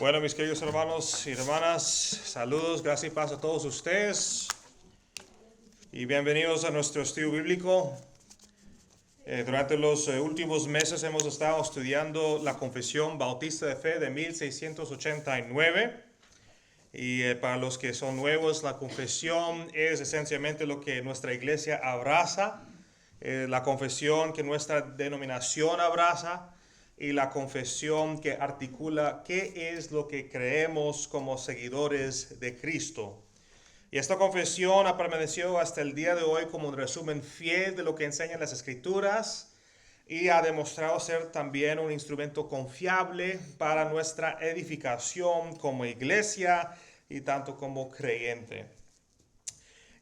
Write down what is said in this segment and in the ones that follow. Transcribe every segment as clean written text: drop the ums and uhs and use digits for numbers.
Bueno, mis queridos hermanos y hermanas, saludos, gracias y paz a todos ustedes y bienvenidos a nuestro estudio bíblico. Durante los últimos meses hemos estado estudiando la Confesión Bautista de Fe de 1689 y para los que son nuevos, la confesión es esencialmente lo que nuestra iglesia abraza, la confesión que nuestra denominación abraza, y la confesión que articula qué es lo que creemos como seguidores de Cristo. Y esta confesión ha permanecido hasta el día de hoy como un resumen fiel de lo que enseñan las Escrituras y ha demostrado ser también un instrumento confiable para nuestra edificación como iglesia y tanto como creyente.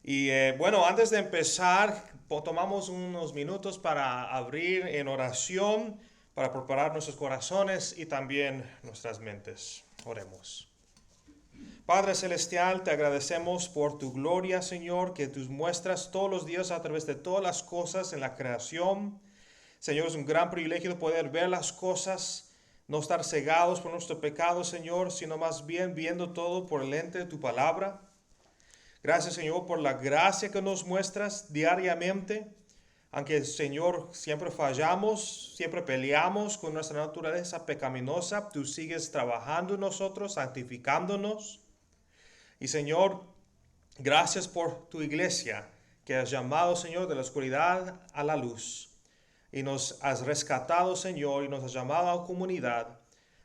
Y bueno, antes de empezar, tomamos unos minutos para abrir en oración, para preparar nuestros corazones y también nuestras mentes. Oremos. Padre Celestial, te agradecemos por tu gloria, Señor, que tú muestras todos los días a través de todas las cosas en la creación. Señor, es un gran privilegio poder ver las cosas, no estar cegados por nuestro pecado, Señor, sino más bien viendo todo por el lente de tu palabra. Gracias, Señor, por la gracia que nos muestras diariamente. Aunque, Señor, siempre fallamos, siempre peleamos con nuestra naturaleza pecaminosa, tú sigues trabajando en nosotros, santificándonos. Y, Señor, gracias por tu iglesia, que has llamado, Señor, de la oscuridad a la luz. Y nos has rescatado, Señor, y nos has llamado a comunidad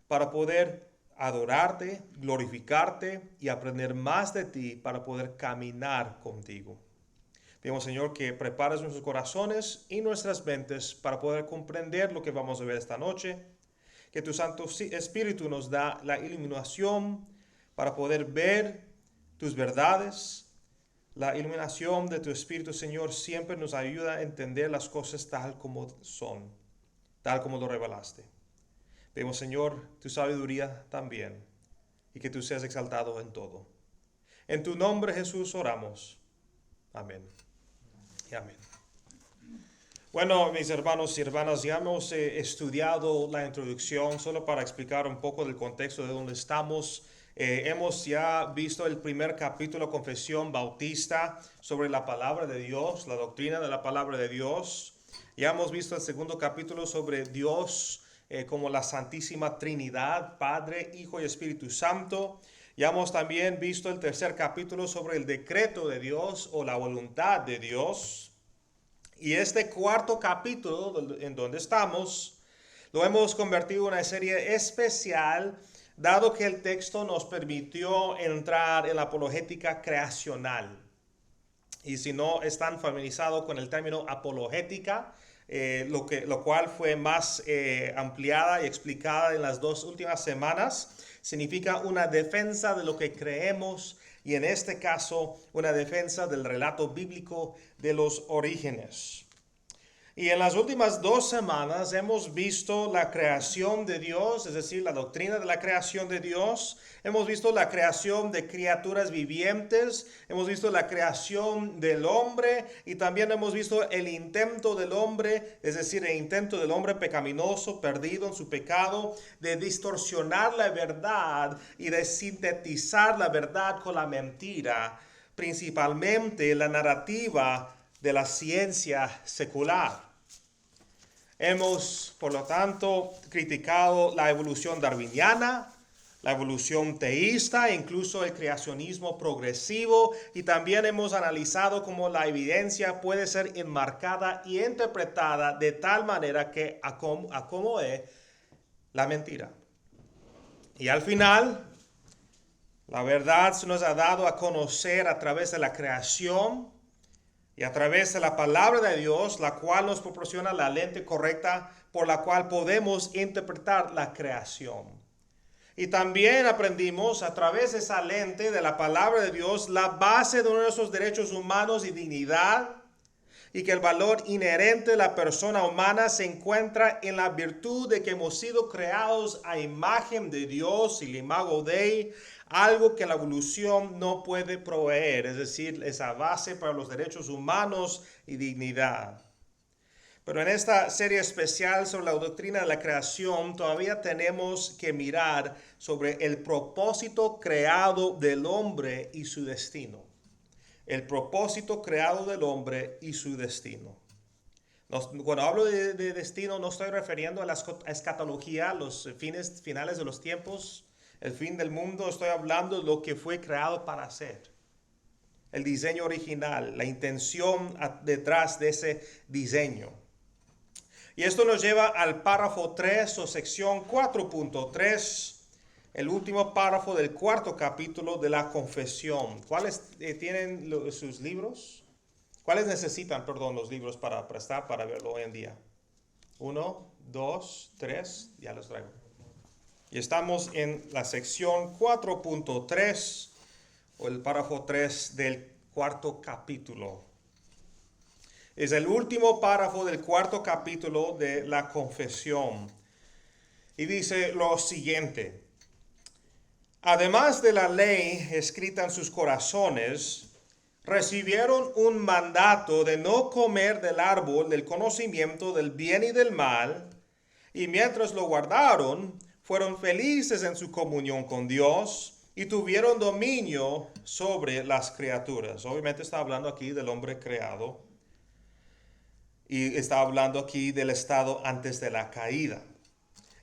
para poder adorarte, glorificarte y aprender más de ti para poder caminar contigo. Pedimos, Señor, que prepares nuestros corazones y nuestras mentes para poder comprender lo que vamos a ver esta noche. Que tu Santo Espíritu nos da la iluminación para poder ver tus verdades. La iluminación de tu Espíritu, Señor, siempre nos ayuda a entender las cosas tal como son, tal como lo revelaste. Pedimos, Señor, tu sabiduría también y que tú seas exaltado en todo. En tu nombre, Jesús, oramos. Amén. Y amén. Bueno, mis hermanos y hermanas, ya hemos estudiado la introducción solo para explicar un poco del contexto de donde estamos. Hemos ya visto el primer capítulo, Confesión Bautista, sobre la palabra de Dios, la doctrina de la palabra de Dios. Ya hemos visto el segundo capítulo sobre Dios como la Santísima Trinidad, Padre, Hijo y Espíritu Santo. Ya hemos también visto el tercer capítulo sobre el decreto de Dios o la voluntad de Dios. Y este cuarto capítulo en donde estamos lo hemos convertido en una serie especial, dado que el texto nos permitió entrar en la apologética creacional. Y si no están familiarizados con el término apologética, lo cual fue más ampliada y explicada en las dos últimas semanas, significa una defensa de lo que creemos y en este caso una defensa del relato bíblico de los orígenes. Y en las últimas 2 semanas hemos visto la creación de Dios, es decir, la doctrina de la creación de Dios. Hemos visto la creación de criaturas vivientes, hemos visto la creación del hombre y también hemos visto el intento del hombre, es decir, el intento del hombre pecaminoso, perdido en su pecado, de distorsionar la verdad y de sintetizar la verdad con la mentira, principalmente la narrativa de la ciencia secular. Hemos, por lo tanto, criticado la evolución darwiniana, la evolución teísta, incluso el creacionismo progresivo, y también hemos analizado cómo la evidencia puede ser enmarcada y interpretada de tal manera que acomode la mentira. Y al final, la verdad se nos ha dado a conocer a través de la creación y a través de la palabra de Dios, la cual nos proporciona la lente correcta por la cual podemos interpretar la creación. Y también aprendimos a través de esa lente de la palabra de Dios la base de nuestros derechos humanos y dignidad, y que el valor inherente de la persona humana se encuentra en la virtud de que hemos sido creados a imagen de Dios y el imago Dei, algo que la evolución no puede proveer, es decir, esa base para los derechos humanos y dignidad. Pero en esta serie especial sobre la doctrina de la creación, todavía tenemos que mirar sobre el propósito creado del hombre y su destino. El propósito creado del hombre y su destino. Cuando hablo de destino, no estoy refiriendo a la escatología, los finales de los tiempos, el fin del mundo. Estoy hablando de lo que fue creado para hacer. El diseño original, la intención detrás de ese diseño. Y esto nos lleva al párrafo 3 o sección 4.3, el último párrafo del cuarto capítulo de la confesión. ¿Cuáles tienen sus libros? ¿Cuáles necesitan, los libros para prestar, para verlo hoy en día? 1, 2, 3, ya los traigo. Y estamos en la sección 4.3 o el párrafo 3 del cuarto capítulo. Es el último párrafo del cuarto capítulo de la confesión. Y dice lo siguiente. Además de la ley escrita en sus corazones, recibieron un mandato de no comer del árbol del conocimiento del bien y del mal, y mientras lo guardaron, fueron felices en su comunión con Dios y tuvieron dominio sobre las criaturas. Obviamente está hablando aquí del hombre creado. Y está hablando aquí del estado antes de la caída.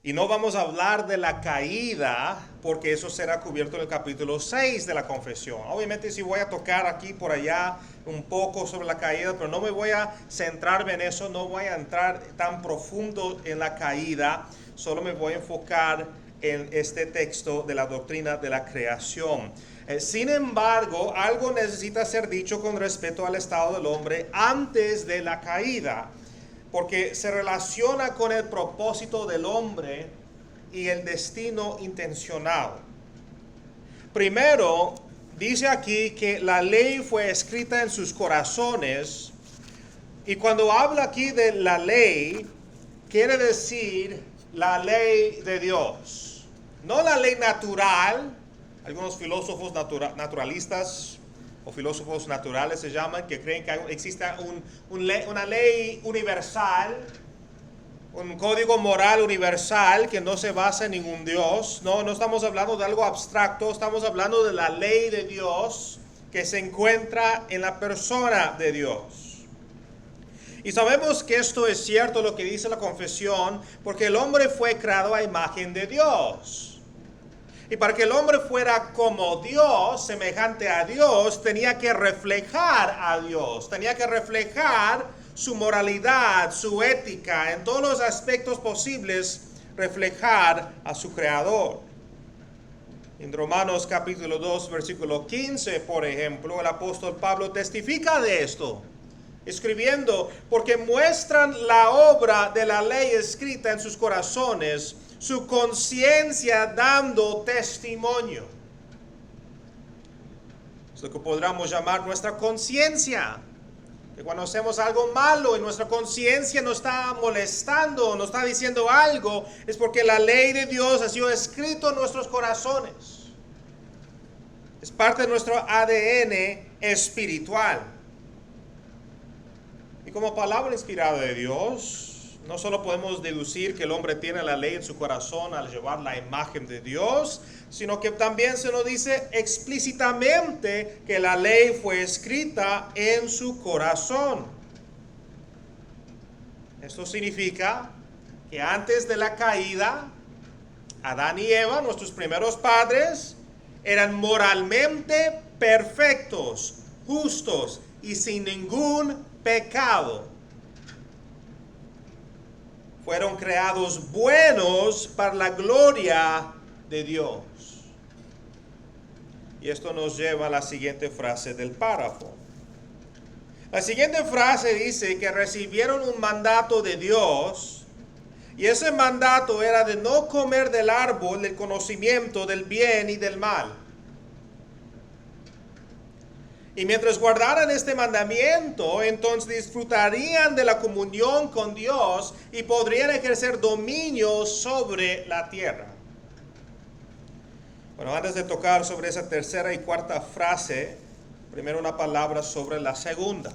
Y no vamos a hablar de la caída porque eso será cubierto en el capítulo 6 de la confesión. Obviamente sí voy a tocar aquí por allá un poco sobre la caída, pero no me voy a centrarme en eso, no voy a entrar tan profundo en la caída, solo me voy a enfocar en este texto de la doctrina de la creación. Sin embargo, algo necesita ser dicho con respecto al estado del hombre antes de la caída, porque se relaciona con el propósito del hombre y el destino intencional. Primero, dice aquí que la ley fue escrita en sus corazones, y cuando habla aquí de la ley, quiere decir la ley de Dios, no la ley natural. Algunos filósofos naturalistas o filósofos naturales se llaman, que creen que existe una ley universal, un código moral universal que no se basa en ningún Dios. No estamos hablando de algo abstracto, estamos hablando de la ley de Dios que se encuentra en la persona de Dios. Y sabemos que esto es cierto, lo que dice la confesión, porque el hombre fue creado a imagen de Dios. Y para que el hombre fuera como Dios, semejante a Dios, tenía que reflejar a Dios, tenía que reflejar su moralidad, su ética, en todos los aspectos posibles, reflejar a su Creador. En Romanos capítulo 2, versículo 15, por ejemplo, el apóstol Pablo testifica de esto, escribiendo, porque muestran la obra de la ley escrita en sus corazones, su conciencia dando testimonio. Es lo que podríamos llamar nuestra conciencia. Que cuando hacemos algo malo y nuestra conciencia nos está molestando, nos está diciendo algo, es porque la ley de Dios ha sido escrito en nuestros corazones. Es parte de nuestro ADN espiritual. Y como palabra inspirada de Dios, no solo podemos deducir que el hombre tiene la ley en su corazón al llevar la imagen de Dios, sino que también se nos dice explícitamente que la ley fue escrita en su corazón. Esto significa que antes de la caída, Adán y Eva, nuestros primeros padres, eran moralmente perfectos, justos y sin ningún pecado. Fueron creados buenos para la gloria de Dios. Y esto nos lleva a la siguiente frase del párrafo. La siguiente frase dice que recibieron un mandato de Dios, y ese mandato era de no comer del árbol del conocimiento del bien y del mal. Y mientras guardaran este mandamiento, entonces disfrutarían de la comunión con Dios y podrían ejercer dominio sobre la tierra. Bueno, antes de tocar sobre esa tercera y cuarta frase, primero una palabra sobre la segunda.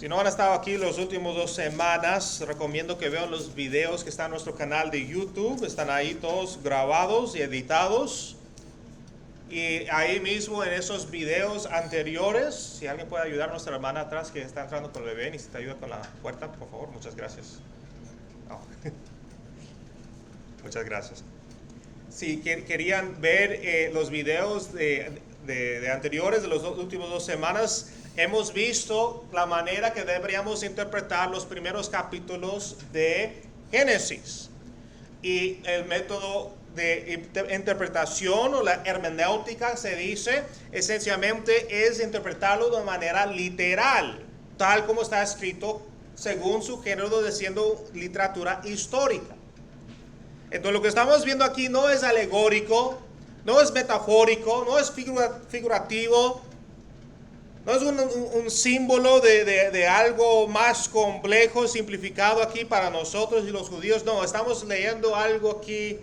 Si no han estado aquí las últimas 2 semanas, recomiendo que vean los videos que están en nuestro canal de YouTube. Están ahí todos grabados y editados. Y ahí mismo en esos videos anteriores, si alguien puede ayudar a nuestra hermana atrás que está entrando con el bebé, necesita ayuda con la puerta, por favor, muchas gracias. Oh. Muchas gracias. Si querían ver los videos de anteriores, de las últimas 2 semanas, hemos visto la manera que deberíamos interpretar los primeros capítulos de Génesis. Y el método de interpretación o la hermenéutica, se dice, esencialmente es interpretarlo de manera literal, tal como está escrito según su género, de siendo literatura histórica. Entonces lo que estamos viendo aquí no es alegórico, no es metafórico, no es figurativo, no es un símbolo de algo más complejo, simplificado aquí para nosotros y los judíos. No, estamos leyendo algo aquí,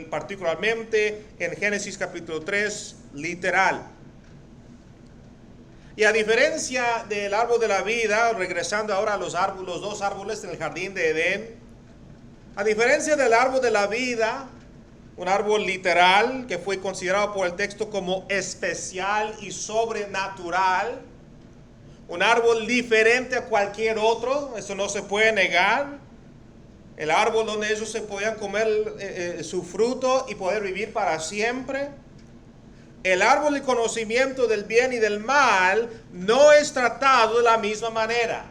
particularmente en Génesis capítulo 3, literal. Y a diferencia del árbol de la vida, regresando ahora a los 2 árboles en el jardín de Edén, a diferencia del árbol de la vida, un árbol literal que fue considerado por el texto como especial y sobrenatural, un árbol diferente a cualquier otro, eso no se puede negar. El árbol donde ellos se podían comer su fruto y poder vivir para siempre. El árbol de conocimiento del bien y del mal no es tratado de la misma manera.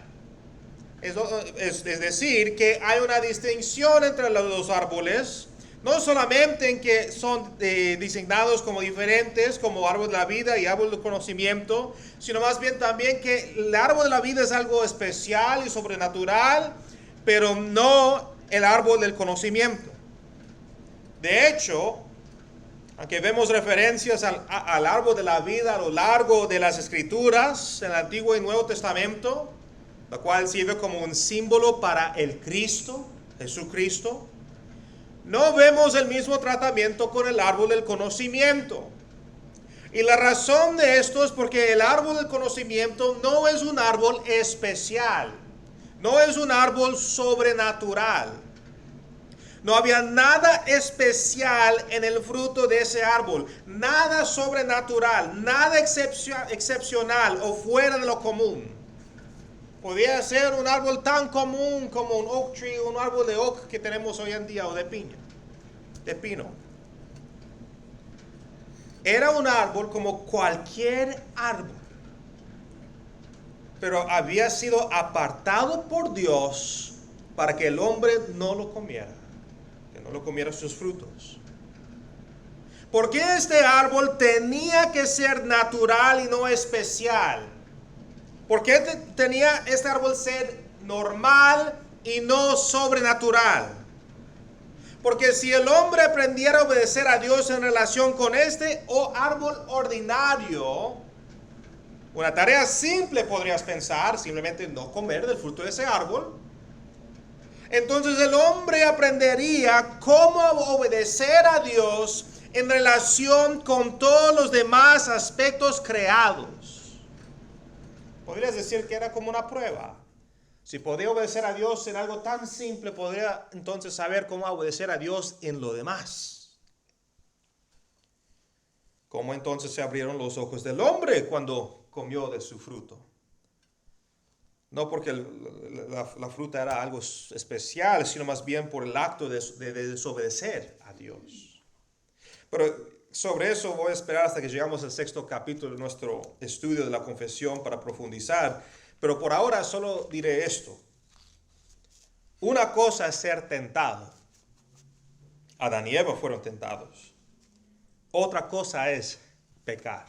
Es decir, que hay una distinción entre los 2 árboles, no solamente en que son designados como diferentes, como árbol de la vida y árbol de conocimiento, sino más bien también que el árbol de la vida es algo especial y sobrenatural, pero no el árbol del conocimiento. De hecho, aunque vemos referencias al árbol de la vida a lo largo de las Escrituras, en el Antiguo y Nuevo Testamento, lo cual sirve como un símbolo para el Cristo, Jesucristo, no vemos el mismo tratamiento con el árbol del conocimiento. Y la razón de esto es porque el árbol del conocimiento no es un árbol especial, no es un árbol sobrenatural. No había nada especial en el fruto de ese árbol, nada sobrenatural, nada excepcional o fuera de lo común. Podía ser un árbol tan común como un oak tree, un árbol de oak que tenemos hoy en día, o de piña, de pino. Era un árbol como cualquier árbol, pero había sido apartado por Dios para que el hombre no lo comiera, que no lo comiera sus frutos. ¿Por qué este árbol tenía que ser natural y no especial? ¿Por qué tenía este árbol ser normal y no sobrenatural? Porque si el hombre aprendiera a obedecer a Dios en relación con este árbol ordinario, una tarea simple podrías pensar, simplemente no comer del fruto de ese árbol. Entonces el hombre aprendería cómo obedecer a Dios en relación con todos los demás aspectos creados. Podrías decir que era como una prueba. Si podía obedecer a Dios en algo tan simple, podría entonces saber cómo obedecer a Dios en lo demás. ¿Cómo entonces se abrieron los ojos del hombre cuando comió de su fruto? No porque la fruta era algo especial, sino más bien por el acto de desobedecer a Dios. Pero sobre eso voy a esperar hasta que llegamos al 6º capítulo de nuestro estudio de la confesión para profundizar. Pero por ahora solo diré esto. Una cosa es ser tentado. Adán y Eva fueron tentados. Otra cosa es pecar.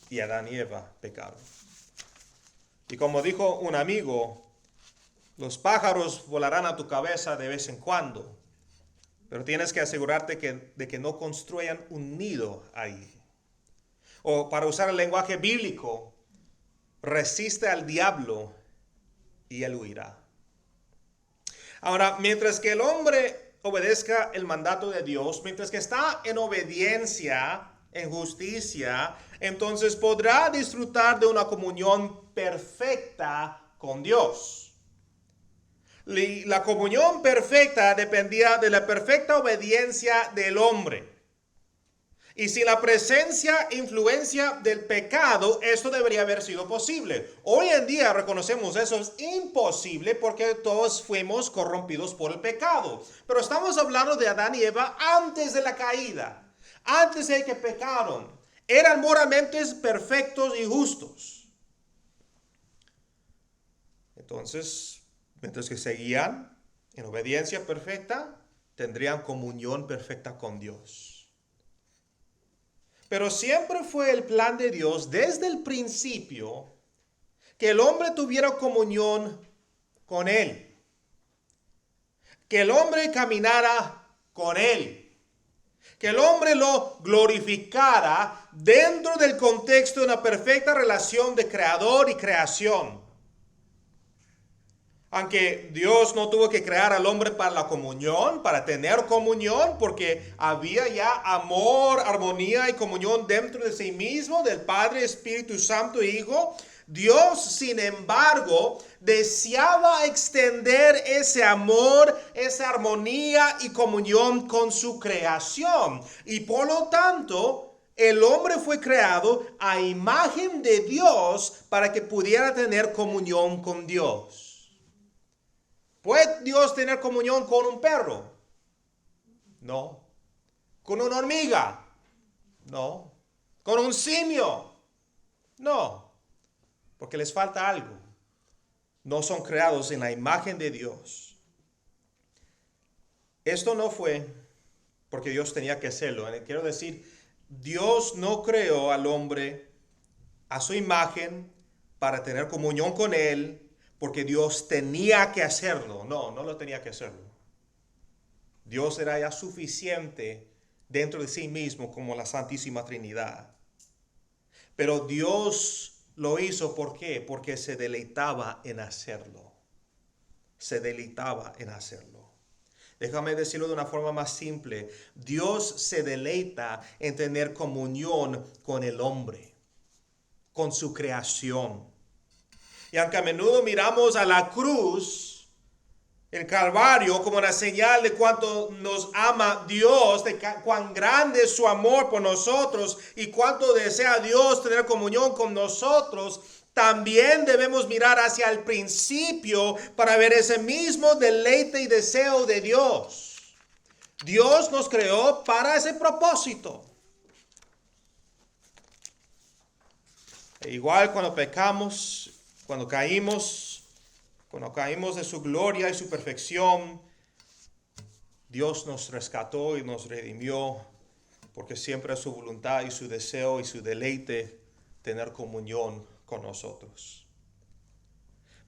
Y Adán y Eva pecaron. Y como dijo un amigo, los pájaros volarán a tu cabeza de vez en cuando, pero tienes que asegurarte de que no construyan un nido ahí. O para usar el lenguaje bíblico, resiste al diablo y él huirá. Ahora, mientras que el hombre obedezca el mandato de Dios, mientras que está en obediencia, en justicia, entonces podrá disfrutar de una comunión perfecta con Dios. La comunión perfecta dependía de la perfecta obediencia del hombre. Y sin la presencia e influencia del pecado, esto debería haber sido posible. Hoy en día reconocemos eso es imposible porque todos fuimos corrompidos por el pecado. Pero estamos hablando de Adán y Eva antes de la caída, antes de que pecaron. Eran moralmente perfectos y justos. Entonces, mientras que seguían en obediencia perfecta, tendrían comunión perfecta con Dios. Pero siempre fue el plan de Dios desde el principio que el hombre tuviera comunión con Él. Que el hombre caminara con Él. Que el hombre lo glorificara dentro del contexto de una perfecta relación de creador y creación. Aunque Dios no tuvo que crear al hombre para la comunión, para tener comunión, porque había ya amor, armonía y comunión dentro de sí mismo, del Padre, Espíritu Santo e Hijo. Dios, sin embargo, deseaba extender ese amor, esa armonía y comunión con su creación. Y por lo tanto, el hombre fue creado a imagen de Dios para que pudiera tener comunión con Dios. ¿Puede Dios tener comunión con un perro? No. ¿Con una hormiga? No. ¿Con un simio? No. Porque les falta algo. No son creados en la imagen de Dios. Esto no fue porque Dios tenía que hacerlo. Quiero decir, Dios no creó al hombre a su imagen para tener comunión con Él, porque Dios tenía que hacerlo. No lo tenía que hacerlo. Dios era ya suficiente dentro de sí mismo como la Santísima Trinidad. Pero Dios lo hizo, ¿por qué? Porque se deleitaba en hacerlo. Se deleitaba en hacerlo. Déjame decirlo de una forma más simple. Dios se deleita en tener comunión con el hombre, con su creación. Y aunque a menudo miramos a la cruz, el Calvario, como una señal de cuánto nos ama Dios, de cuán grande es su amor por nosotros y cuánto desea Dios tener comunión con nosotros, también debemos mirar hacia el principio para ver ese mismo deleite y deseo de Dios. Dios nos creó para ese propósito. E igual cuando pecamos, cuando caímos de su gloria y su perfección, Dios nos rescató y nos redimió, porque siempre es su voluntad y su deseo y su deleite tener comunión con nosotros.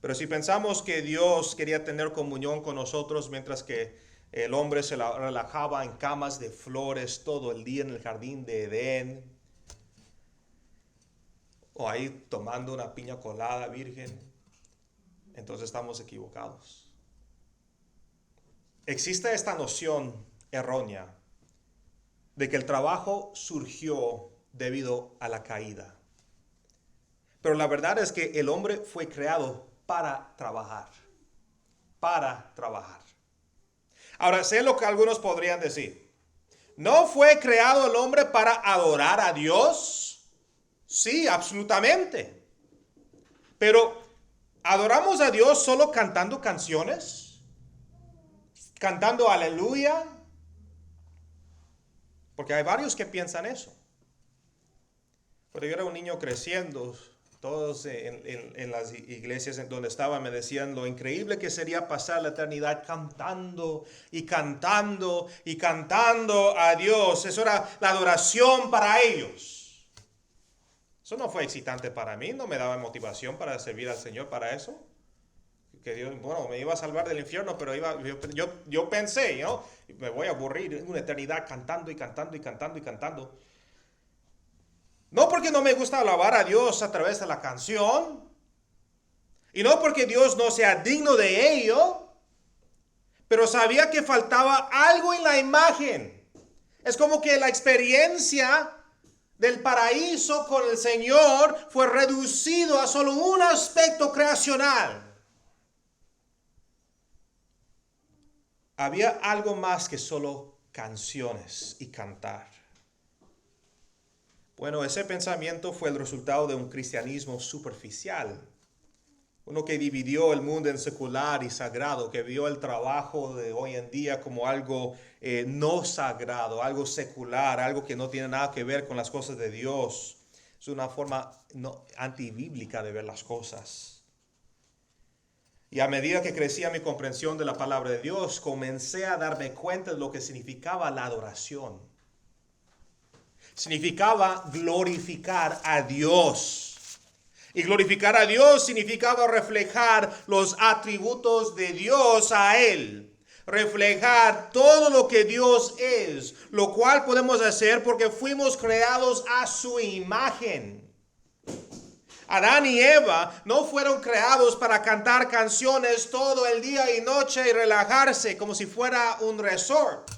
Pero si pensamos que Dios quería tener comunión con nosotros mientras que el hombre se relajaba en camas de flores todo el día en el jardín de Edén, o ahí tomando una piña colada virgen, entonces estamos equivocados. Existe esta noción errónea de que el trabajo surgió debido a la caída. Pero la verdad es que el hombre fue creado para trabajar. Para trabajar. Ahora, sé lo que algunos podrían decir. ¿No fue creado el hombre para adorar a Dios? Sí, absolutamente. Pero, ¿adoramos a Dios solo cantando canciones? ¿Cantando aleluya? Porque hay varios que piensan eso. Cuando yo era un niño creciendo, todos en las iglesias en donde estaba me decían lo increíble que sería pasar la eternidad cantando y cantando y cantando a Dios. Eso era la adoración para ellos. Eso no fue excitante para mí, no me daba motivación para servir al Señor para eso. Que Dios, bueno, me iba a salvar del infierno, pero yo pensé, ¿no? Me voy a aburrir en una eternidad cantando y cantando y cantando y cantando. No porque no me gusta alabar a Dios a través de la canción, y no porque Dios no sea digno de ello, pero sabía que faltaba algo en la imagen. Es como que la experiencia del paraíso con el Señor fue reducido a solo un aspecto creacional. Había algo más que solo canciones y cantar. Bueno, ese pensamiento fue el resultado de un cristianismo superficial. Uno que dividió el mundo en secular y sagrado, que vio el trabajo de hoy en día como algo no sagrado, algo secular, algo que no tiene nada que ver con las cosas de Dios. Es una forma antibíblica de ver las cosas. Y a medida que crecía mi comprensión de la palabra de Dios, comencé a darme cuenta de lo que significaba la adoración. Significaba glorificar a Dios. Y glorificar a Dios significaba reflejar los atributos de Dios a Él. Reflejar todo lo que Dios es, lo cual podemos hacer porque fuimos creados a su imagen. Adán y Eva no fueron creados para cantar canciones todo el día y noche y relajarse como si fuera un resort.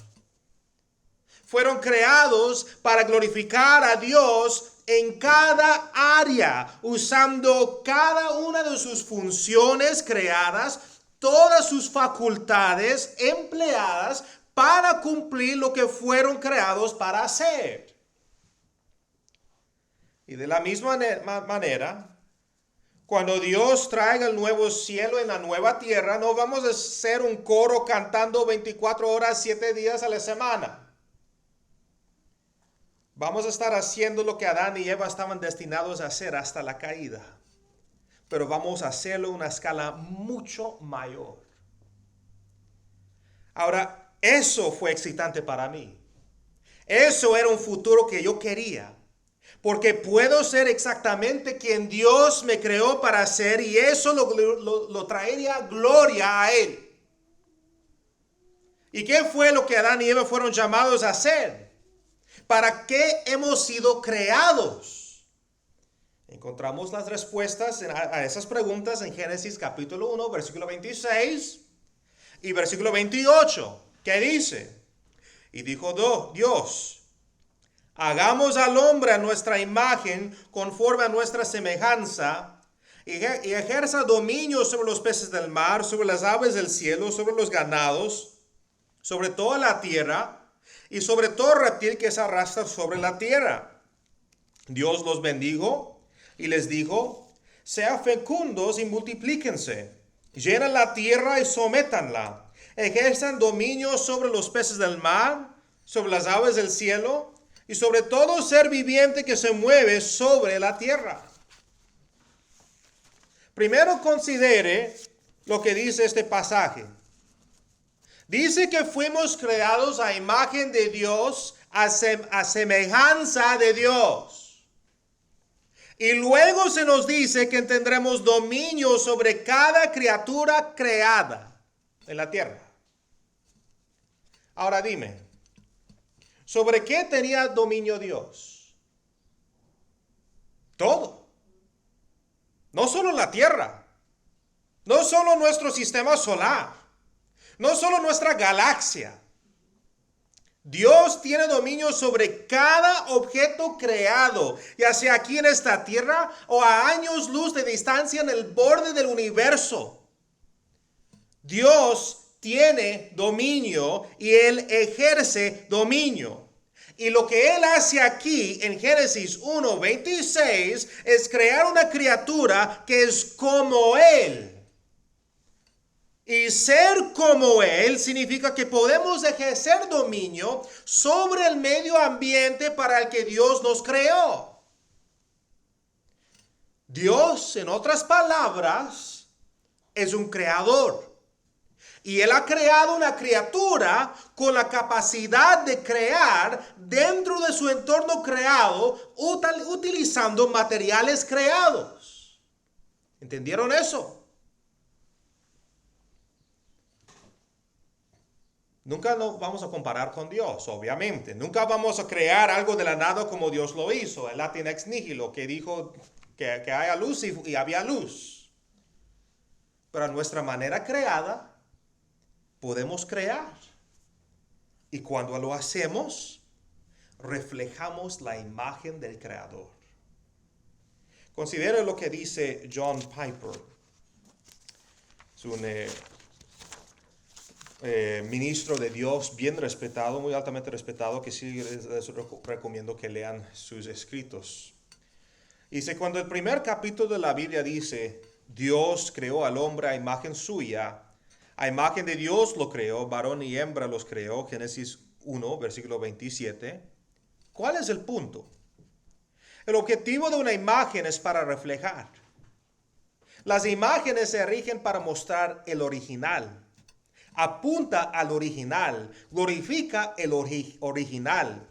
Fueron creados para glorificar a Dios en cada área, usando cada una de sus funciones creadas, todas sus facultades empleadas para cumplir lo que fueron creados para hacer. Y de la misma manera, cuando Dios traiga el nuevo cielo en la nueva tierra, no vamos a ser un coro cantando 24 horas, 7 días a la semana. Vamos a estar haciendo lo que Adán y Eva estaban destinados a hacer hasta la caída. Pero vamos a hacerlo en una escala mucho mayor. Ahora, eso fue excitante para mí. Eso era un futuro que yo quería. Porque puedo ser exactamente quien Dios me creó para ser y eso lo traería gloria a Él. ¿Y qué fue lo que Adán y Eva fueron llamados a hacer? ¿Para qué hemos sido creados? Encontramos las respuestas a esas preguntas en Génesis capítulo 1, versículo 26 y versículo 28, que dice, y dijo Dios, hagamos al hombre a nuestra imagen, conforme a nuestra semejanza, y ejerza dominio sobre los peces del mar, sobre las aves del cielo, sobre los ganados, sobre toda la tierra, y sobre todo reptil que se arrastra sobre la tierra. Dios los bendijo y les dijo, sean fecundos y multiplíquense, llenen la tierra y sométanla, ejerzan dominio sobre los peces del mar, sobre las aves del cielo, y sobre todo ser viviente que se mueve sobre la tierra. Primero considere lo que dice este pasaje. Dice que fuimos creados a imagen de Dios, a semejanza de Dios. Y luego se nos dice que tendremos dominio sobre cada criatura creada en la tierra. Ahora dime, ¿sobre qué tenía dominio Dios? Todo. No solo la tierra, no solo nuestro sistema solar. No solo nuestra galaxia. Dios tiene dominio sobre cada objeto creado, ya sea aquí en esta tierra o a años luz de distancia en el borde del universo. Dios tiene dominio y Él ejerce dominio. Y lo que Él hace aquí en Génesis 1:26 es crear una criatura que es como Él. Y ser como Él significa que podemos ejercer dominio sobre el medio ambiente para el que Dios nos creó. Dios, en otras palabras, es un creador. Y Él ha creado una criatura con la capacidad de crear dentro de su entorno creado, utilizando materiales creados. ¿Entendieron eso? Nunca nos vamos a comparar con Dios, obviamente. Nunca vamos a crear algo de la nada como Dios lo hizo. El Latin ex nihilo, que dijo que haya luz y había luz. Pero a nuestra manera creada, podemos crear. Y cuando lo hacemos, reflejamos la imagen del Creador. Considera lo que dice John Piper. Es un ministro de Dios bien respetado, muy altamente respetado, que sí les recomiendo que lean sus escritos. Dice, cuando el primer capítulo de la Biblia dice, Dios creó al hombre a imagen suya, a imagen de Dios lo creó, varón y hembra los creó, Génesis 1, versículo 27. ¿Cuál es el punto? El objetivo de una imagen es para reflejar. Las imágenes se rigen para mostrar el original. Apunta al original, glorifica el original.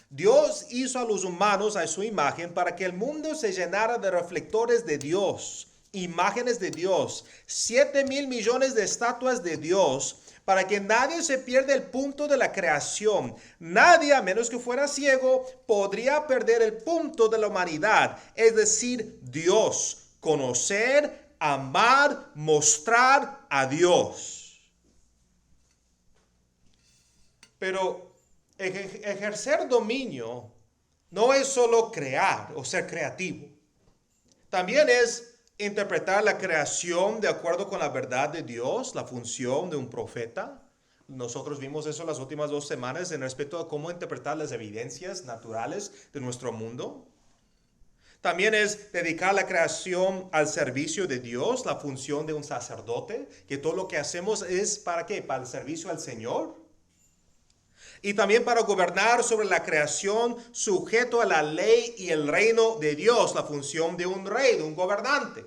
Dios hizo a los humanos a su imagen para que el mundo se llenara de reflectores de Dios, imágenes de Dios, 7,000 millones de estatuas de Dios, para que nadie se pierda el punto de la creación. Nadie, a menos que fuera ciego, podría perder el punto de la humanidad, es decir, Dios, conocer, amar, mostrar a Dios. Pero ejercer dominio no es solo crear o ser creativo. También es interpretar la creación de acuerdo con la verdad de Dios, la función de un profeta. Nosotros vimos eso las últimas 2 semanas en respecto a cómo interpretar las evidencias naturales de nuestro mundo. También es dedicar la creación al servicio de Dios, la función de un sacerdote, que todo lo que hacemos es ¿para qué? Para el servicio al Señor. Y también para gobernar sobre la creación sujeto a la ley y el reino de Dios, la función de un rey, de un gobernante.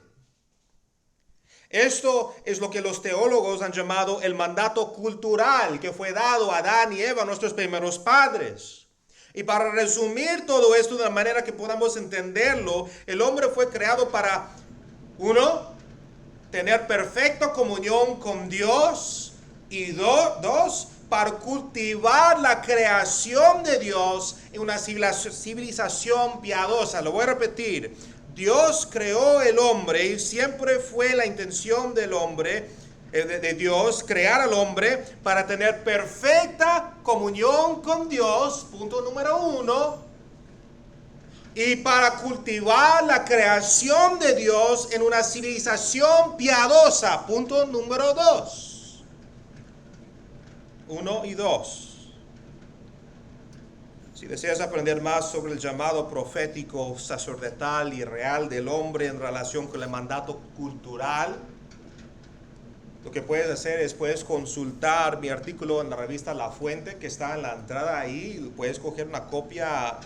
Esto es lo que los teólogos han llamado el mandato cultural que fue dado a Adán y Eva, nuestros primeros padres. Y para resumir todo esto de la manera que podamos entenderlo, el hombre fue creado para, 1, tener perfecta comunión con Dios, y 2, para cultivar la creación de Dios en una civilización piadosa. Lo voy a repetir. Dios creó el hombre y siempre fue la intención del hombre, de Dios, crear al hombre para tener perfecta comunión con Dios, punto número 1, y para cultivar la creación de Dios en una civilización piadosa, punto número 2. 1 y 2. Si deseas aprender más sobre el llamado profético, sacerdotal y real del hombre en relación con el mandato cultural, lo que puedes hacer es puedes consultar mi artículo en la revista La Fuente, que está en la entrada ahí. Puedes coger una copia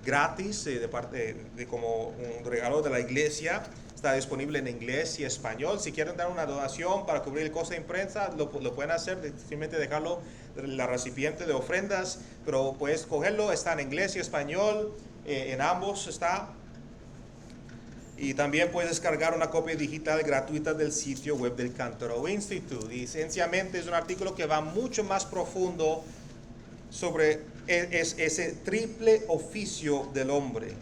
gratis de como un regalo de la iglesia. Está disponible en inglés y español. Si quieren dar una donación para cubrir el costo de imprenta, lo pueden hacer. Simplemente dejarlo en la recipiente de ofrendas. Pero puedes cogerlo. Está en inglés y español. En ambos está. Y también puedes descargar una copia digital gratuita del sitio web del Cantero Institute. Y esencialmente es un artículo que va mucho más profundo sobre ese triple oficio del hombre.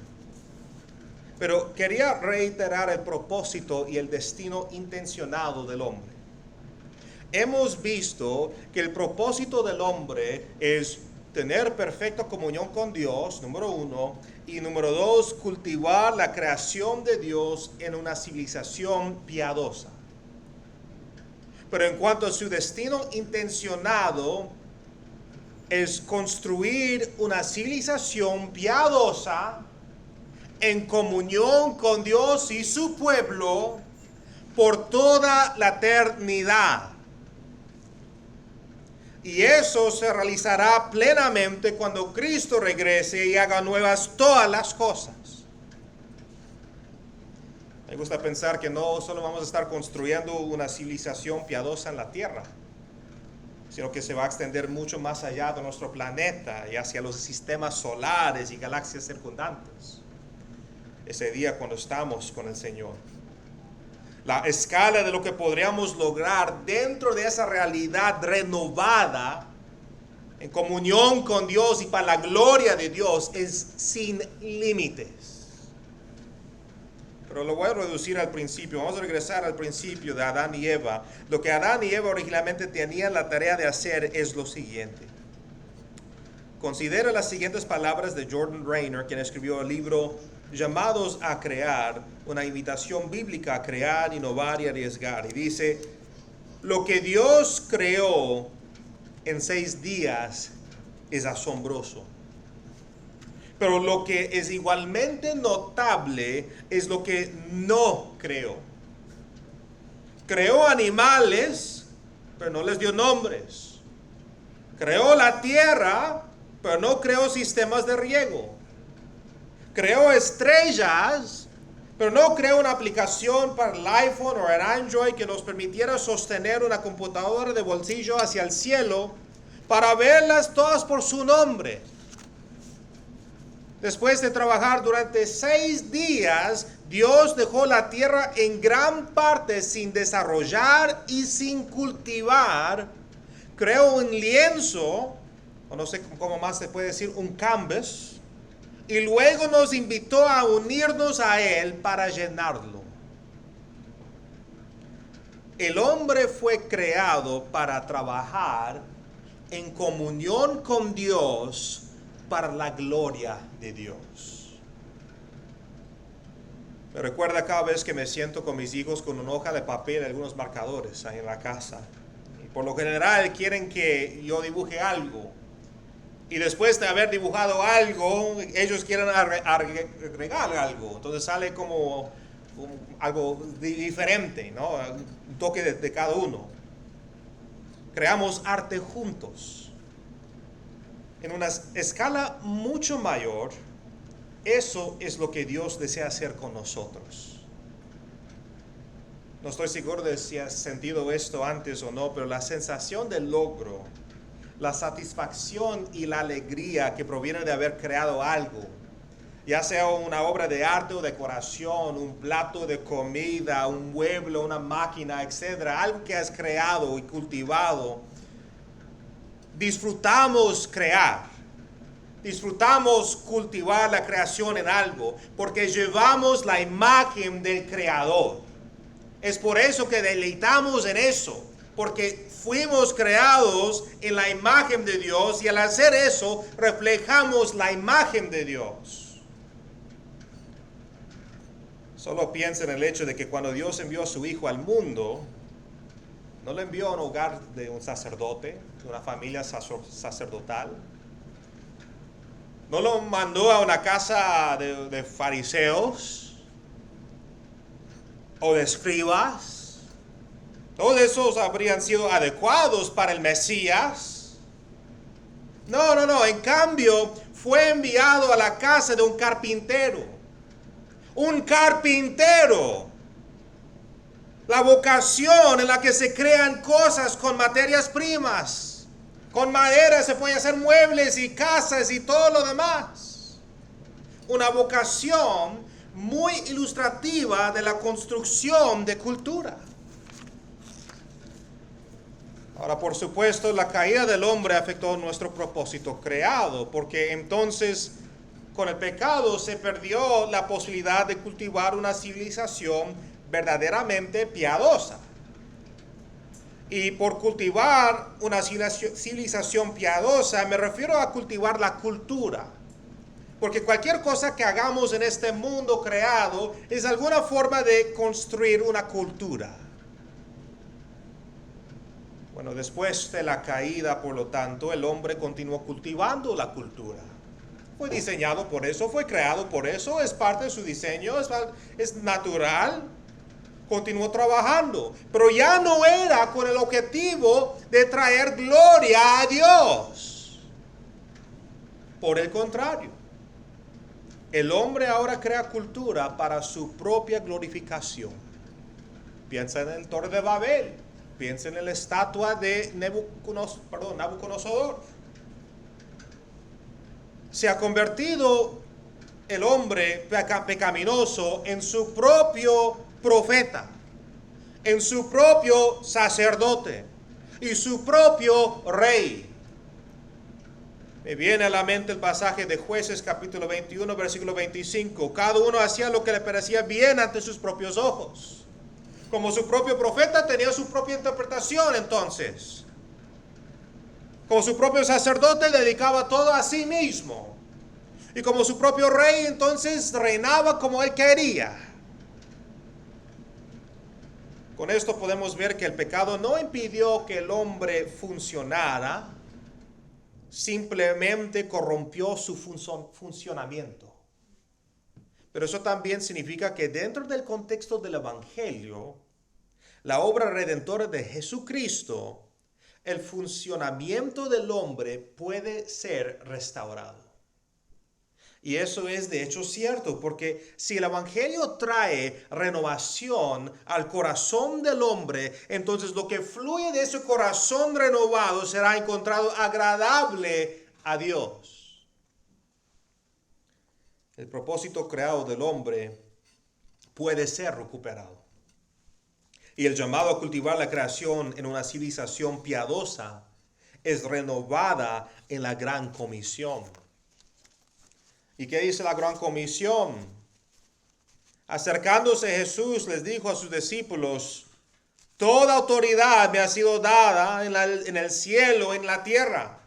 Pero quería reiterar el propósito y el destino intencionado del hombre. Hemos visto que el propósito del hombre es tener perfecta comunión con Dios, número 1, y número 2, cultivar la creación de Dios en una civilización piadosa. Pero en cuanto a su destino intencionado, es construir una civilización piadosa en comunión con Dios y su pueblo por toda la eternidad. Y eso se realizará plenamente cuando Cristo regrese y haga nuevas todas las cosas. Me gusta pensar que no solo vamos a estar construyendo una civilización piadosa en la tierra, sino que se va a extender mucho más allá de nuestro planeta y hacia los sistemas solares y galaxias circundantes. Ese día cuando estamos con el Señor. La escala de lo que podríamos lograr dentro de esa realidad renovada, en comunión con Dios y para la gloria de Dios, es sin límites. Pero lo voy a reducir al principio. Vamos a regresar al principio de Adán y Eva. Lo que Adán y Eva originalmente tenían la tarea de hacer es lo siguiente. Considera las siguientes palabras de Jordan Raynor, quien escribió el libro Llamados a Crear, una invitación bíblica a crear, innovar y arriesgar. Y dice, lo que Dios creó en 6 días es asombroso. Pero lo que es igualmente notable es lo que no creó. Creó animales, pero no les dio nombres. Creó la tierra, pero no creó sistemas de riego. Creó estrellas, pero no creó una aplicación para el iPhone o el Android que nos permitiera sostener una computadora de bolsillo hacia el cielo para verlas todas por su nombre. Después de trabajar durante 6 días, Dios dejó la tierra en gran parte sin desarrollar y sin cultivar. Creó un lienzo, o no sé cómo más se puede decir, un canvas, y luego nos invitó a unirnos a Él para llenarlo. El hombre fue creado para trabajar en comunión con Dios para la gloria de Dios. Me recuerda cada vez que me siento con mis hijos con una hoja de papel y algunos marcadores ahí en la casa. Y por lo general quieren que yo dibuje algo. Y después de haber dibujado algo, ellos quieren agregar algo. Entonces sale como algo diferente, ¿no? Un toque de cada uno. Creamos arte juntos. En una escala mucho mayor, eso es lo que Dios desea hacer con nosotros. No estoy seguro de si has sentido esto antes o no, pero la sensación de logro, la satisfacción y la alegría que proviene de haber creado algo, ya sea una obra de arte o decoración, un plato de comida, un mueble, una máquina, etc., algo que has creado y cultivado, disfrutamos crear, disfrutamos cultivar la creación en algo, porque llevamos la imagen del Creador. Es por eso que deleitamos en eso, porque fuimos creados en la imagen de Dios y al hacer eso reflejamos la imagen de Dios. Solo piensa en el hecho de que cuando Dios envió a su Hijo al mundo, no lo envió a un hogar de un sacerdote, de una familia sacerdotal. No lo mandó a una casa de fariseos o de escribas. Todos esos habrían sido adecuados para el Mesías. No. En cambio, fue enviado a la casa de un carpintero. Un carpintero. La vocación en la que se crean cosas con materias primas. Con madera se pueden hacer muebles y casas y todo lo demás. Una vocación muy ilustrativa de la construcción de cultura. Ahora, por supuesto, la caída del hombre afectó nuestro propósito creado, porque entonces con el pecado se perdió la posibilidad de cultivar una civilización verdaderamente piadosa. Y por cultivar una civilización piadosa me refiero a cultivar la cultura. Porque cualquier cosa que hagamos en este mundo creado es alguna forma de construir una cultura. Bueno, después de la caída, por lo tanto, el hombre continuó cultivando la cultura. Fue diseñado por eso, fue creado por eso, es parte de su diseño, es natural. Continuó trabajando, pero ya no era con el objetivo de traer gloria a Dios. Por el contrario, el hombre ahora crea cultura para su propia glorificación. Piensa en el Torre de Babel. Piensen en la estatua de Nabucodonosor. Se ha convertido el hombre pecaminoso en su propio profeta, en su propio sacerdote y su propio rey. Me viene a la mente el pasaje de Jueces capítulo 21, versículo 25. Cada uno hacía lo que le parecía bien ante sus propios ojos. Como su propio profeta tenía su propia interpretación entonces. Como su propio sacerdote dedicaba todo a sí mismo. Y como su propio rey entonces reinaba como él quería. Con esto podemos ver que el pecado no impidió que el hombre funcionara, simplemente corrompió su funcionamiento. Pero eso también significa que dentro del contexto del Evangelio, la obra redentora de Jesucristo, el funcionamiento del hombre puede ser restaurado. Y eso es de hecho cierto, porque si el Evangelio trae renovación al corazón del hombre, entonces lo que fluye de ese corazón renovado será encontrado agradable a Dios. El propósito creado del hombre puede ser recuperado. Y el llamado a cultivar la creación en una civilización piadosa es renovada en la Gran Comisión. ¿Y qué dice la Gran Comisión? Acercándose Jesús les dijo a sus discípulos: toda autoridad me ha sido dada en el cielo, en la tierra.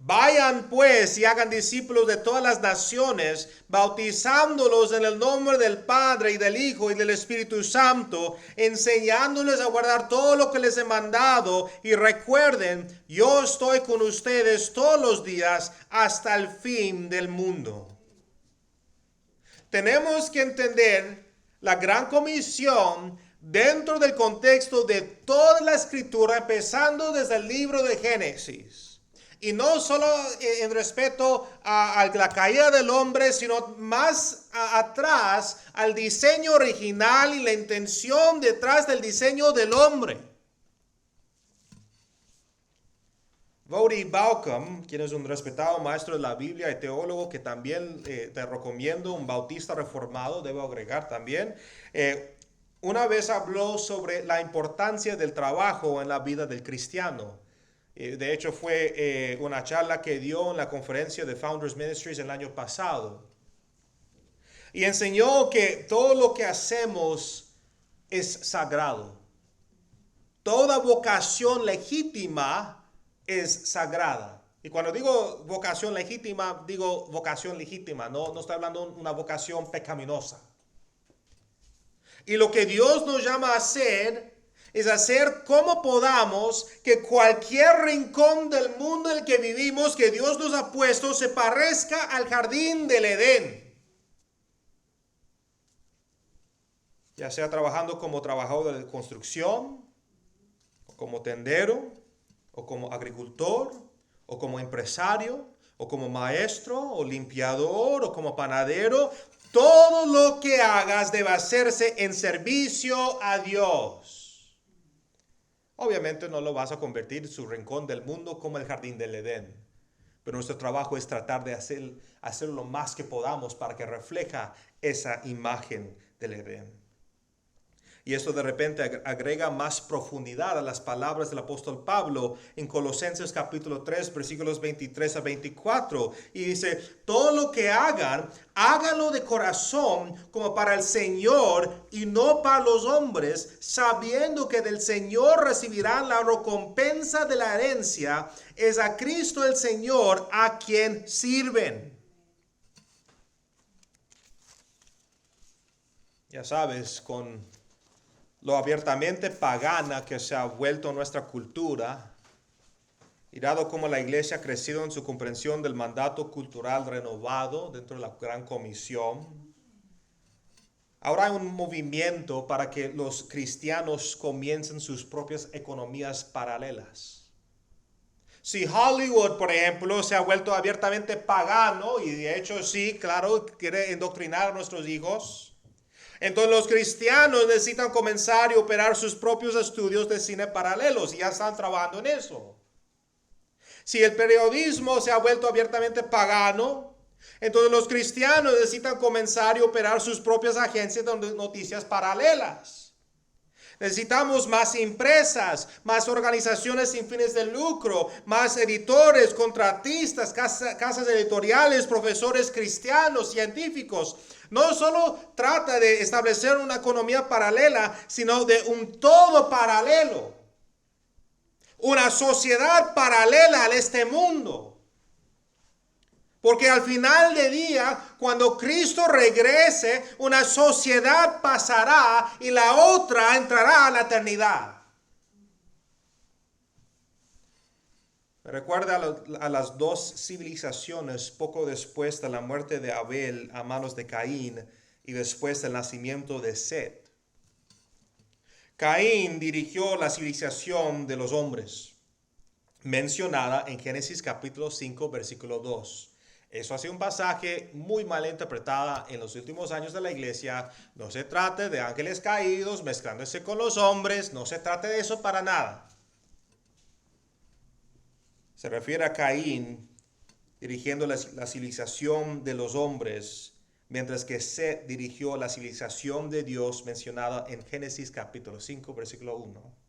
Vayan pues y hagan discípulos de todas las naciones, bautizándolos en el nombre del Padre y del Hijo y del Espíritu Santo, enseñándoles a guardar todo lo que les he mandado. Y recuerden, yo estoy con ustedes todos los días hasta el fin del mundo. Tenemos que entender la Gran Comisión dentro del contexto de toda la Escritura, empezando desde el libro de Génesis. Y no solo en respeto a la caída del hombre, sino más atrás al diseño original y la intención detrás del diseño del hombre. Voddie Baucham, quien es un respetado maestro de la Biblia y teólogo que también te recomiendo, un bautista reformado, debo agregar también, una vez habló sobre la importancia del trabajo en la vida del cristiano. De hecho, fue una charla que dio en la conferencia de Founders Ministries el año pasado. Y enseñó que todo lo que hacemos es sagrado. Toda vocación legítima es sagrada. Y cuando digo vocación legítima, digo vocación legítima. No estoy hablando de una vocación pecaminosa. Y lo que Dios nos llama a hacer es hacer como podamos que cualquier rincón del mundo en el que vivimos, que Dios nos ha puesto, se parezca al jardín del Edén. Ya sea trabajando como trabajador de construcción, o como tendero, o como agricultor, o como empresario, o como maestro, o limpiador, o como panadero. Todo lo que hagas debe hacerse en servicio a Dios. Obviamente no lo vas a convertir su rincón del mundo como el jardín del Edén. Pero nuestro trabajo es tratar de hacer lo más que podamos para que refleja esa imagen del Edén. Y esto de repente agrega más profundidad a las palabras del apóstol Pablo en Colosenses capítulo 3, versículos 23 a 24. Y dice, todo lo que hagan, háganlo de corazón como para el Señor y no para los hombres, sabiendo que del Señor recibirán la recompensa de la herencia. Es a Cristo el Señor a quien sirven. Ya sabes, con lo abiertamente pagana que se ha vuelto nuestra cultura, y dado como la iglesia ha crecido en su comprensión del mandato cultural renovado dentro de la Gran Comisión, ahora hay un movimiento para que los cristianos comiencen sus propias economías paralelas. Si Hollywood, por ejemplo, se ha vuelto abiertamente pagano, y de hecho sí, claro, quiere indoctrinar a nuestros hijos, entonces los cristianos necesitan comenzar y operar sus propios estudios de cine paralelos y ya están trabajando en eso. Si el periodismo se ha vuelto abiertamente pagano, entonces los cristianos necesitan comenzar y operar sus propias agencias de noticias paralelas. Necesitamos más empresas, más organizaciones sin fines de lucro, más editores, contratistas, casas editoriales, profesores cristianos, científicos. No solo trata de establecer una economía paralela, sino de un todo paralelo. una sociedad paralela a este mundo. Porque al final del día, cuando Cristo regrese, una sociedad pasará y la otra entrará a la eternidad. Me recuerda a las dos civilizaciones poco después de la muerte de Abel a manos de Caín y después del nacimiento de Set. Caín dirigió la civilización de los hombres, mencionada en Génesis capítulo 5, versículo 2. Eso ha sido un pasaje muy mal interpretado en los últimos años de la iglesia. No se trata de ángeles caídos mezclándose con los hombres. No se trata de eso para nada. Se refiere a Caín dirigiendo la civilización de los hombres, mientras que Set dirigió la civilización de Dios mencionada en Génesis capítulo 5, versículo 1.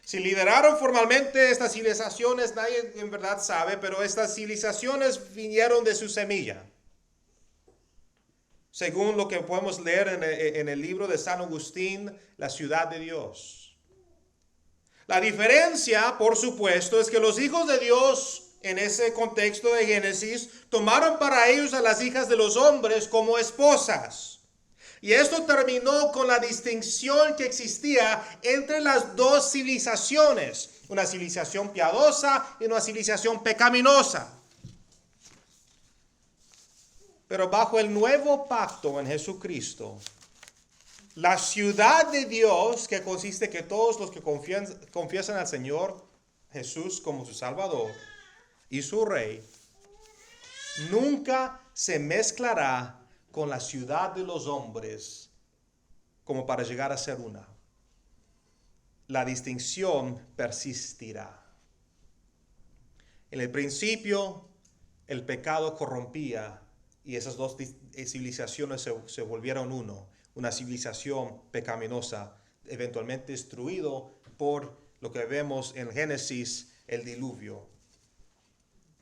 Si lideraron formalmente estas civilizaciones, nadie en verdad sabe, pero estas civilizaciones vinieron de su semilla. Según lo que podemos leer en el libro de San Agustín, la ciudad de Dios. La diferencia, por supuesto, es que los hijos de Dios, en ese contexto de Génesis, tomaron para ellos a las hijas de los hombres como esposas. Y esto terminó con la distinción que existía entre las dos civilizaciones, una civilización piadosa y una civilización pecaminosa. Pero bajo el nuevo pacto en Jesucristo, la ciudad de Dios, que consiste que todos los que confiesan al Señor Jesús como su Salvador y su Rey, nunca se mezclará con la ciudad de los hombres como para llegar a ser una. La distinción persistirá. En el principio, el pecado corrompía y esas dos civilizaciones se volvieron uno. Una civilización pecaminosa, eventualmente destruido por lo que vemos en Génesis, el diluvio.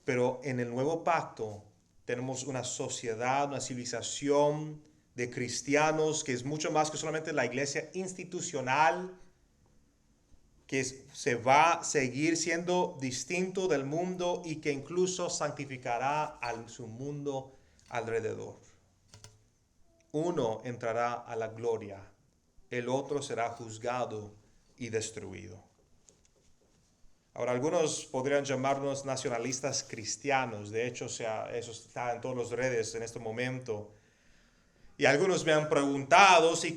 Pero en el nuevo pacto, tenemos una sociedad, una civilización de cristianos que es mucho más que solamente la iglesia institucional, que se va a seguir siendo distinto del mundo y que incluso santificará a su mundo alrededor. Uno entrará a la gloria, el otro será juzgado y destruido. Ahora, algunos podrían llamarnos nacionalistas cristianos. De hecho, eso está en todas las redes en este momento. Y algunos me han preguntado si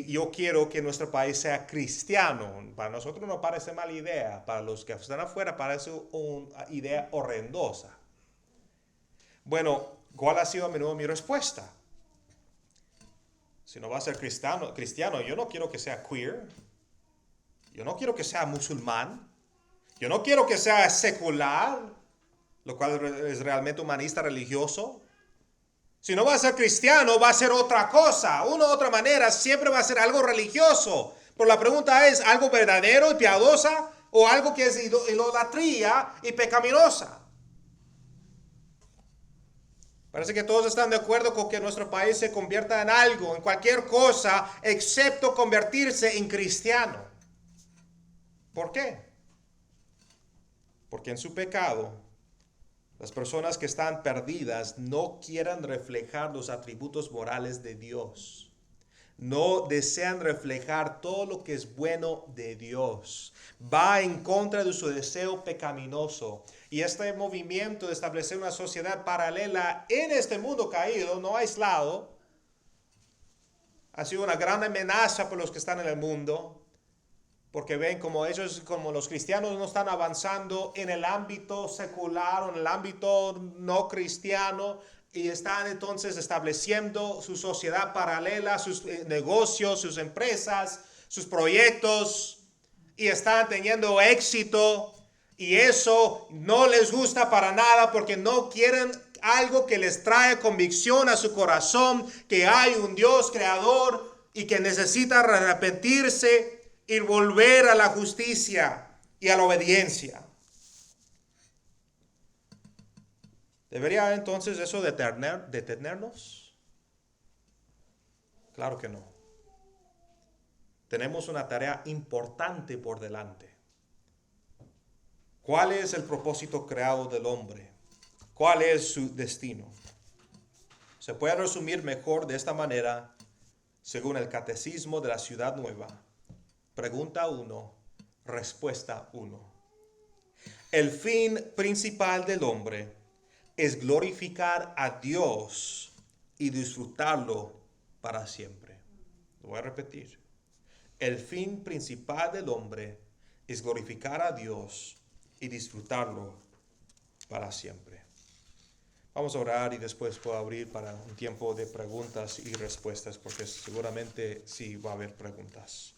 yo quiero que nuestro país sea cristiano. Para nosotros no parece mala idea. Para los que están afuera parece una idea horrendosa. Bueno, ¿cuál ha sido a menudo mi respuesta? Si no va a ser cristiano, yo no quiero que sea queer. Yo no quiero que sea musulmán. Yo no quiero que sea secular, lo cual es realmente humanista religioso. Si no va a ser cristiano, va a ser otra cosa. Una u otra manera, siempre va a ser algo religioso. Pero la pregunta es, ¿algo verdadero y piadosa o algo que es idolatría y pecaminosa? Parece que todos están de acuerdo con que nuestro país se convierta en algo, en cualquier cosa, excepto convertirse en cristiano. ¿Por qué? Porque en su pecado, las personas que están perdidas no quieren reflejar los atributos morales de Dios. No desean reflejar todo lo que es bueno de Dios. Va en contra de su deseo pecaminoso. Y este movimiento de establecer una sociedad paralela en este mundo caído, no aislado, ha sido una gran amenaza por los que están en el mundo. Porque ven como los cristianos no están avanzando en el ámbito secular o en el ámbito no cristiano y están entonces estableciendo su sociedad paralela, sus negocios, sus empresas, sus proyectos y están teniendo éxito y eso no les gusta para nada porque no quieren algo que les trae convicción a su corazón, que hay un Dios creador y que necesita arrepentirse y volver a la justicia y a la obediencia. ¿Debería entonces eso detenernos? Claro que no. Tenemos una tarea importante por delante. ¿Cuál es el propósito creado del hombre? ¿Cuál es su destino? Se puede resumir mejor de esta manera según el Catecismo de la Ciudad Nueva. Pregunta 1, respuesta 1. El fin principal del hombre es glorificar a Dios y disfrutarlo para siempre. Lo voy a repetir. El fin principal del hombre es glorificar a Dios y disfrutarlo para siempre. Vamos a orar y después puedo abrir para un tiempo de preguntas y respuestas, porque seguramente sí va a haber preguntas.